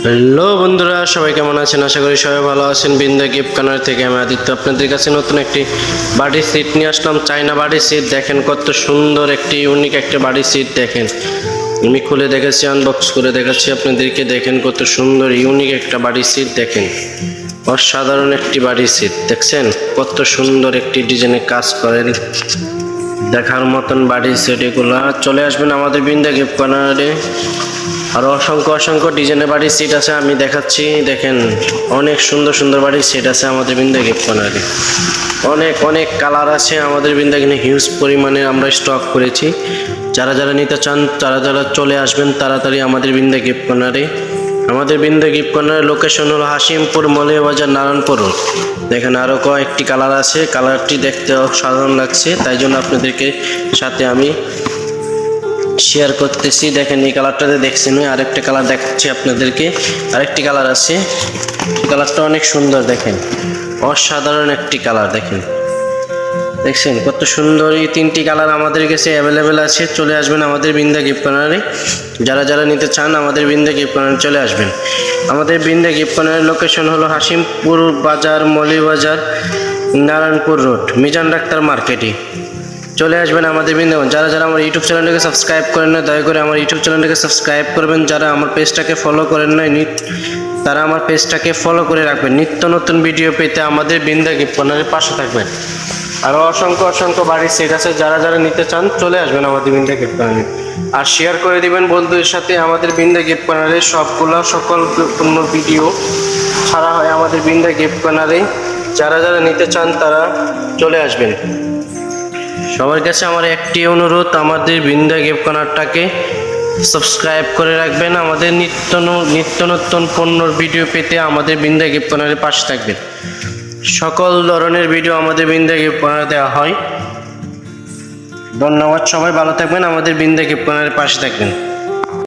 Hello বন্ধুরা, সবাই কেমন আছেন? আশা করি সবাই ভালো আছেন। বিন্দা গিফট কর্নার থেকে আমি আদিত্য আপনাদের কাছে নতুন একটি বাড়ি সিট নিয়ে আসলাম। চায়না বাড়ি সিট দেখেন, কত সুন্দর একটি ইউনিক একটা বাড়ি সিট দেখেন। আমি খুলে দেখাচ্ছি, আনবক্স করে দেখাচ্ছি আপনাদেরকে। দেখেন কত সুন্দর ইউনিক একটা বাড়ি সিট দেখেন, অসাধারণ একটি বাড়ি সিট দেখছেন, কত সুন্দর একটি ডিজাইনে কাজ করেন, দেখার মতন বাড়ি সেট। এগুলো চলে আসবেন আমাদের বিন্দা গিফট কর্নারে। আর অসংখ্য অসংখ্য ডিজাইনের বাড়ির সিট আছে, আমি দেখাচ্ছি। দেখেন অনেক সুন্দর সুন্দর বাড়ির সিট আছে আমাদের বিন্দা গিফট কর্নারে। অনেক অনেক কালার আছে আমাদের বিন্দা, কিনে হিউজ পরিমাণে আমরা স্টক করেছি। যারা যারা নিতে চান তারা যারা চলে আসবেন তাড়াতাড়ি আমাদের বিন্দা গিফট কর্নারে। আমাদের বিন্দা গিফট কর্নারের লোকেশন হলো হাসিমপুর, মৌলভীবাজার, নারায়ণপুর। দেখেন আরও কয়েকটি কালার আছে, কালারটি দেখতে অসাধারণ লাগছে, তাই জন্য আপনাদেরকে সাথে আমি শেয়ার করতেছি। দেখেন এই কালারটাতে দেখছেন, আরেকটা কালার দেখাচ্ছি আপনাদেরকে। আরেকটি কালার আছে, কালারটা অনেক সুন্দর, দেখেন অসাধারণ একটি কালার। দেখছেন কত সুন্দর। এই তিনটি কালার আমাদের কাছে অ্যাভেলেবেল আছে। চলে আসবেন আমাদের বিন্দা গিফট কর্নারে। যারা যারা নিতে চান আমাদের বিন্দা গিফট কর্নারে চলে আসবেন। আমাদের বিন্দা গিফট কর্নারের লোকেশন হলো হাসিমপুর বাজার, মৌলভীবাজার, নারায়ণপুর রোড, মিজান ডাক্তার মার্কেটে। চলে আসবেন আমাদের বৃন্দাবন। যারা যারা আমার ইউটিউব চ্যানেলটাকে সাবস্ক্রাইব করেন না, দয়া করে আমার ইউটিউব চ্যানেলটাকে সাবস্ক্রাইব করবেন। যারা আমার পেজটাকে ফলো করেন নাই তারা আমার পেজটাকে ফলো করে রাখবেন। নিত্য নতুন ভিডিও পেতে আমাদের বিন্দা গিফট কর্নারের পাশে থাকবেন। আরও অসংখ্য অসংখ্য বাড়ির সেট আছে, যারা যারা নিতে চান চলে আসবেন আমাদের বিন্দা গিফট কর্নারে। আর শেয়ার করে দিবেন বন্ধুদের সাথে। আমাদের বিন্দা গিফট কর্নারে সকল পূর্ণ ভিডিও ছাড়া হয় আমাদের বিন্দা গিফট কর্নারে। যারা যারা নিতে চান তারা চলে আসবেন। সবার কাছে আমার একটি অনুরোধ, আমাদের বিন্দা গিফট কর্নারটাকে সাবস্ক্রাইব করে রাখবেন। আমাদের নিত্য নতুন পণ্যর ভিডিও পেতে আমাদের বিন্দা গিফট কর্নারের পাশে থাকবেন। সকল ধরনের ভিডিও আমাদের বিন্দা গিফট কর্নারে দেওয়া হয়। ধন্যবাদ, সবাই ভালো থাকবেন, আমাদের বিন্দা গিফট কর্নারের পাশে থাকবেন।